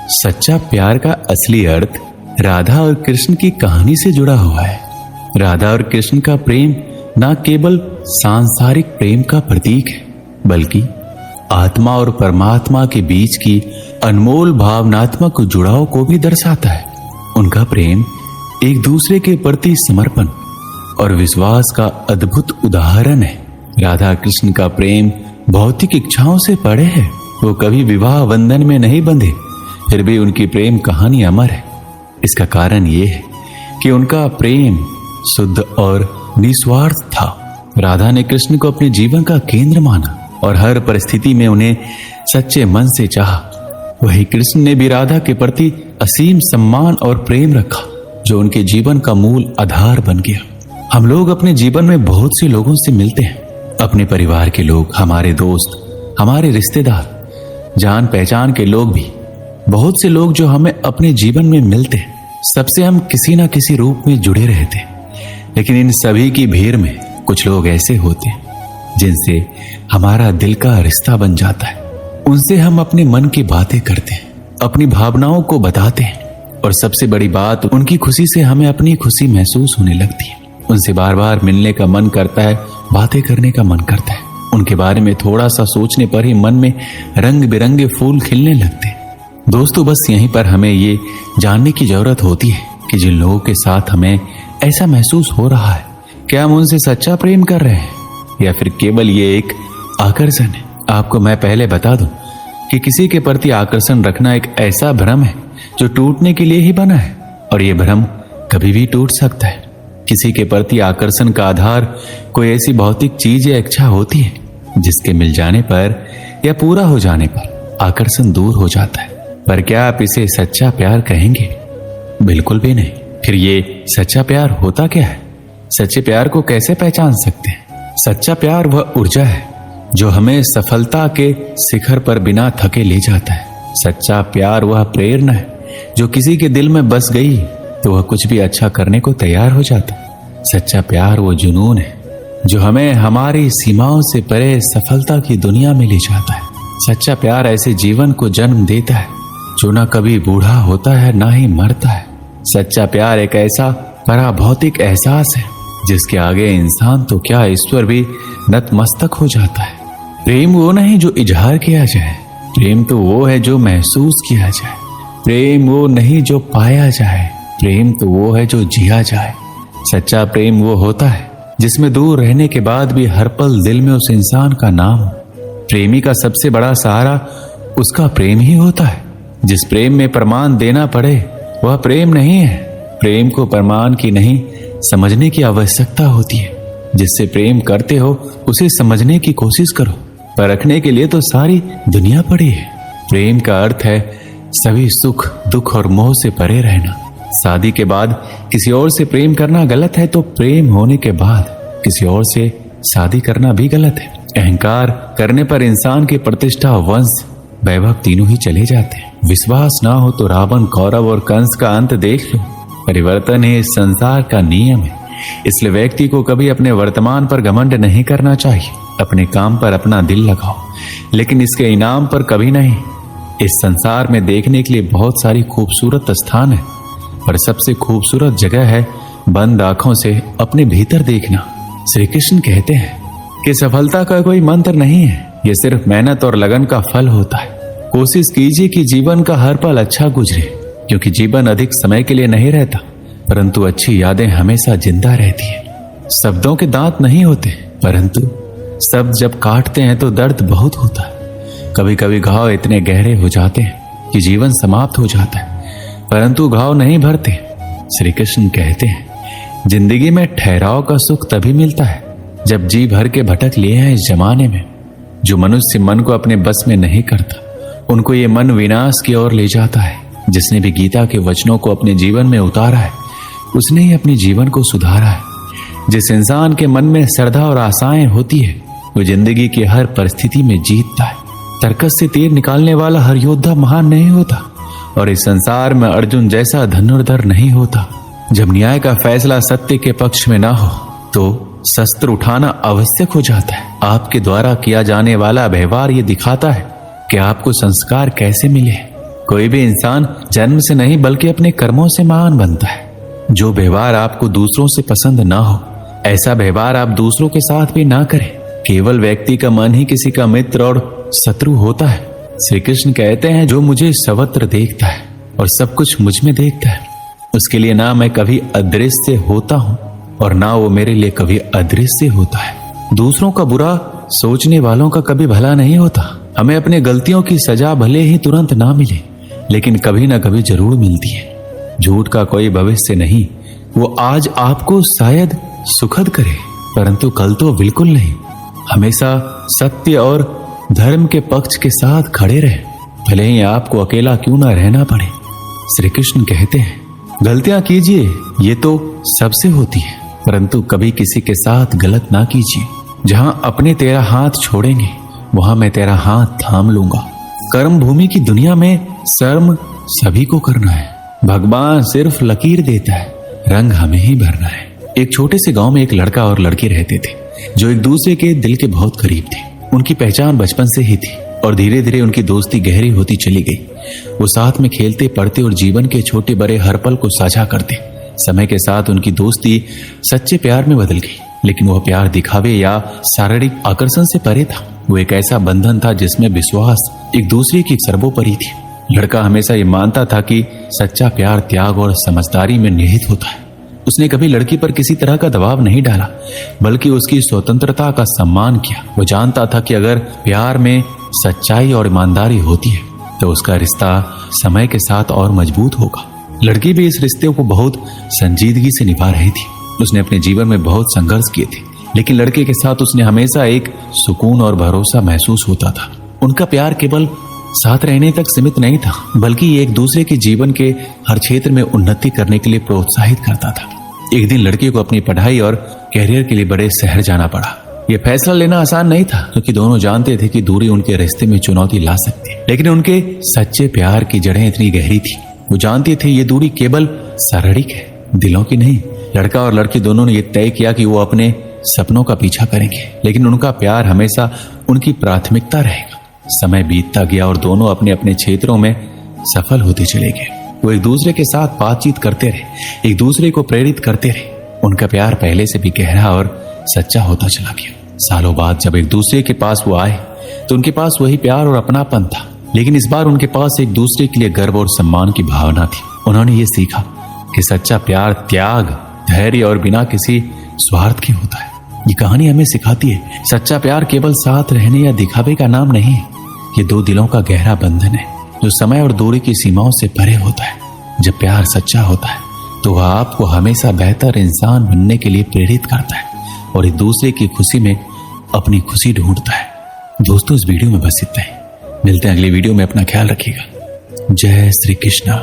सच्चा प्यार का असली अर्थ राधा और कृष्ण की कहानी से जुड़ा हुआ है। राधा और कृष्ण का प्रेम न केवल सांसारिक प्रेम का प्रतीक है, बल्कि आत्मा और परमात्मा के बीच की अनमोल भावनात्मक जुड़ाव को भी दर्शाता है। उनका प्रेम एक दूसरे के प्रति समर्पण और विश्वास का अद्भुत उदाहरण है। राधा कृष्ण का प्रेम भौतिक इच्छाओं से परे है। वो कभी विवाह बंधन में नहीं बंधे, फिर भी उनकी प्रेम कहानी अमर है। इसका कारण ये है कि उनका प्रेम शुद्ध और निस्वार्थ था। राधा ने कृष्ण को अपने जीवन का केंद्र माना और हर परिस्थिति में उन्हें सच्चे मन से चाहा। वही कृष्ण ने भी राधा के प्रति असीम सम्मान और प्रेम रखा, जो उनके जीवन का मूल आधार बन गया। हम लोग अपने जीवन में बहुत से लोगों से मिलते हैं, अपने परिवार के लोग, हमारे दोस्त, हमारे रिश्तेदार, जान पहचान के लोग भी। बहुत से लोग जो हमें अपने जीवन में मिलते हैं, सबसे हम किसी ना किसी रूप में जुड़े रहते हैं। लेकिन इन सभी की भीड़ में कुछ लोग ऐसे होते हैं जिनसे हमारा दिल का रिश्ता बन जाता है। उनसे हम अपने मन की बातें करते हैं, अपनी भावनाओं को बताते हैं, और सबसे बड़ी बात, उनकी खुशी से हमें अपनी खुशी महसूस होने लगती है। उनसे बार बार मिलने का मन करता है, बातें करने का मन करता है। उनके बारे में थोड़ा सा सोचने पर ही मन में रंग बिरंगे फूल खिलने लगते हैं। दोस्तों, बस यहीं पर हमें ये जानने की जरूरत होती है कि जिन लोगों के साथ हमें ऐसा महसूस हो रहा है, क्या हम उनसे सच्चा प्रेम कर रहे हैं या फिर केवल ये एक आकर्षण है। आपको मैं पहले बता दूं कि किसी के प्रति आकर्षण रखना एक ऐसा भ्रम है जो टूटने के लिए ही बना है, और ये भ्रम कभी भी टूट सकता है। किसी के प्रति आकर्षण का आधार कोई ऐसी भौतिक चीज या इच्छा होती है जिसके मिल जाने पर या पूरा हो जाने पर आकर्षण दूर हो जाता है। पर क्या आप इसे सच्चा प्यार कहेंगे? बिल्कुल भी नहीं। फिर ये सच्चा प्यार होता क्या है? सच्चे प्यार को कैसे पहचान सकते हैं? सच्चा प्यार वह ऊर्जा है जो हमें सफलता के शिखर पर बिना थके ले जाता है। सच्चा प्यार वह प्रेरणा है जो किसी के दिल में बस गई तो वह कुछ भी अच्छा करने को तैयार हो जाता है। सच्चा प्यार वो जुनून है जो हमें हमारी सीमाओं से परे सफलता की दुनिया में ले जाता है। सच्चा प्यार ऐसे जीवन को जन्म देता है जो ना कभी बूढ़ा होता है ना ही मरता है। सच्चा प्यार एक ऐसा पराभौतिक एहसास है जिसके आगे इंसान तो क्या, ईश्वर भी नतमस्तक हो जाता है। प्रेम वो नहीं जो इजहार किया जाए, प्रेम तो वो है जो महसूस किया जाए। प्रेम वो नहीं जो पाया जाए, प्रेम तो वो है जो जिया जाए। सच्चा प्रेम वो होता है जिसमें दूर रहने के बाद भी हर पल दिल में उस इंसान का नाम हो। प्रेमी का सबसे बड़ा सहारा उसका प्रेम ही होता है। जिस प्रेम में प्रमाण देना पड़े वह प्रेम नहीं है। प्रेम को प्रमाण की नहीं, समझने की आवश्यकता होती है। जिससे प्रेम करते हो उसे समझने की कोशिश करो, परखने के लिए तो सारी दुनिया पड़ी है। प्रेम का अर्थ है सभी सुख दुख और मोह से परे रहना। शादी के बाद किसी और से प्रेम करना गलत है, तो प्रेम होने के बाद किसी और से शादी करना भी गलत है। अहंकार करने पर इंसान की प्रतिष्ठा, वंश, वैभव तीनों ही चले जाते हैं। विश्वास ना हो तो रावण, कौरव और कंस का अंत देख लो। परिवर्तन ही इस संसार का नियम है। इसलिए व्यक्ति को कभी अपने वर्तमान पर घमंड नहीं करना चाहिए। अपने काम पर अपना दिल लगाओ, लेकिन इसके इनाम पर कभी नहीं। इस संसार में देखने के लिए बहुत सारी खूबसूरत स्थान है, पर सबसे खूबसूरत जगह है बंद आंखों से अपने भीतर देखना। श्री कृष्ण कहते हैं कि सफलता का कोई मंत्र नहीं है, यह सिर्फ मेहनत और लगन का फल होता है। कोशिश कीजिए कि जीवन का हर पल अच्छा गुजरे, क्योंकि जीवन अधिक समय के लिए नहीं रहता, परंतु अच्छी यादें हमेशा जिंदा रहती है। शब्दों के दांत नहीं होते, परंतु शब्द जब काटते हैं तो दर्द बहुत होता है। कभी कभी घाव इतने गहरे हो जाते हैं कि जीवन समाप्त हो जाता है, परंतु घाव नहीं भरते। श्री कृष्ण कहते हैं जिंदगी में ठहराव का सुख तभी मिलता है जब जी भर के भटक लिए हैं इस जमाने में। जो मनुष्य मन को अपने बस में नहीं करता, उनको ये मन विनाश की ओर ले जाता है। जिसने भी गीता के वचनों को अपने जीवन में उतारा है, उसने ही अपने जीवन को सुधारा है। जिस इंसान के मन में श्रद्धा और आशाएं होती है, वो जिंदगी की हर परिस्थिति में जीतता है। तर्कस से तीर निकालने वाला हर योद्धा महान नहीं होता, और इस संसार में अर्जुन जैसा धनुर्धर नहीं होता। जब न्याय का फैसला सत्य के पक्ष में ना हो, तो शस्त्र उठाना आवश्यक हो जाता है। आपके द्वारा किया जाने वाला व्यवहार ये दिखाता है कि आपको संस्कार कैसे मिले। कोई भी इंसान जन्म से नहीं बल्कि अपने कर्मों से महान बनता है। जो व्यवहार आपको दूसरों से पसंद ना हो, ऐसा व्यवहार आप दूसरों के साथ भी ना करें। केवल व्यक्ति का मन ही किसी का मित्र और शत्रु होता है। श्री कृष्ण कहते हैं, जो मुझे सर्वत्र देखता है और सब कुछ मुझ में देखता है, उसके लिए ना मैं कभी अदृश्य होता हूं और ना वो मेरे लिए कभी अदृश्य होता है। दूसरों का बुरा सोचने वालों का कभी भला नहीं होता। हमें अपने गलतियों की सजा भले ही तुरंत ना मिले, लेकिन कभी ना कभी जरूर मिलती है। झूठ का कोई भविष्य नहीं। वो आज आपको शायद सुखद करे, परंतु कल तो बिल्कुल नहीं। हमेशा सत्य और धर्म के पक्ष के साथ खड़े रहे, भले ही आपको अकेला क्यों ना रहना पड़े। श्री कृष्ण कहते हैं, गलतियां कीजिए, ये तो सबसे होती है, परंतु कभी किसी के साथ गलत ना कीजिए। जहां अपने तेरा हाथ छोड़ेंगे, वहां मैं तेरा हाथ थाम लूंगा। कर्म भूमि की दुनिया में शर्म सभी को करना है। भगवान सिर्फ लकीर देता है, रंग हमें ही भरना है। एक छोटे से गांव में एक लड़का और लड़की रहते थे, जो एक दूसरे के दिल के बहुत करीब थे। उनकी पहचान बचपन से ही थी और धीरे धीरे उनकी दोस्ती गहरी होती चली गई। वो साथ में खेलते पढ़ते और जीवन के छोटे बड़े हर पल को साझा करते। समय के साथ उनकी दोस्ती सच्चे प्यार में बदल गई, लेकिन वह प्यार दिखावे या शारीरिक आकर्षण से परे था। वो एक ऐसा बंधन था जिसमें विश्वास एक दूसरे की सर्वोपरि थी। लड़का हमेशा ये मानता था कि सच्चा प्यार त्याग और समझदारी में निहित होता है। उसने कभी लड़की पर किसी तरह का दबाव नहीं डाला, बल्कि उसकी स्वतंत्रता का सम्मान किया। वो जानता था कि अगर प्यार में सच्चाई और ईमानदारी होती है तो उसका रिश्ता समय के साथ और मजबूत होगा। लड़की भी इस रिश्ते को बहुत संजीदगी से निभा रही थी। उसने अपने जीवन में बहुत संघर्ष किए थे, लेकिन लड़के के साथ उसने हमेशा एक सुकून और भरोसा महसूस होता था। उनका प्यार केवल साथ रहने तक सीमित नहीं था, बल्कि एक दूसरे के जीवन के हर क्षेत्र में उन्नति करने के लिए प्रोत्साहित करता था। एक दिन लड़के को अपनी पढ़ाई और कैरियर के लिए बड़े शहर जाना पड़ा। यह फैसला लेना आसान नहीं था, क्योंकि दोनों जानते थे कि दूरी उनके रिश्ते में चुनौती ला सकती है। लेकिन उनके सच्चे प्यार की जड़ें इतनी गहरी थी, वो जानते थे ये दूरी केवल शारीरिक है, दिलों की नहीं। लड़का और लड़की दोनों ने यह तय किया कि वो अपने सपनों का पीछा करेंगे, लेकिन उनका प्यार हमेशा उनकी प्राथमिकता रहेगा। समय बीतता गया और दोनों अपने अपने क्षेत्रों में सफल होते चले गए। वो एक दूसरे के साथ बातचीत करते रहे, एक दूसरे को प्रेरित करते रहे। उनका प्यार पहले से भी गहरा और सच्चा होता चला गया। सालों बाद जब एक दूसरे के पास वो आए तो उनके पास वही प्यार और अपनापन था, लेकिन इस बार उनके पास एक दूसरे के लिए गर्व और सम्मान की भावना थी। उन्होंने ये सीखा कि सच्चा प्यार त्याग, धैर्य और बिना किसी स्वार्थ के होता है। ये कहानी हमें सिखाती है, सच्चा प्यार केवल साथ रहने या दिखावे का नाम नहीं है। ये दो दिलों का गहरा बंधन है, जो समय और दूरी की सीमाओं से परे होता है। जब प्यार सच्चा होता है तो वह आपको हमेशा बेहतर इंसान बनने के लिए प्रेरित करता है और एक दूसरे की खुशी में अपनी खुशी ढूंढता है। दोस्तों, इस वीडियो में बस इतना ही। मिलते हैं अगली वीडियो में। अपना ख्याल रखिएगा। जय श्री कृष्ण।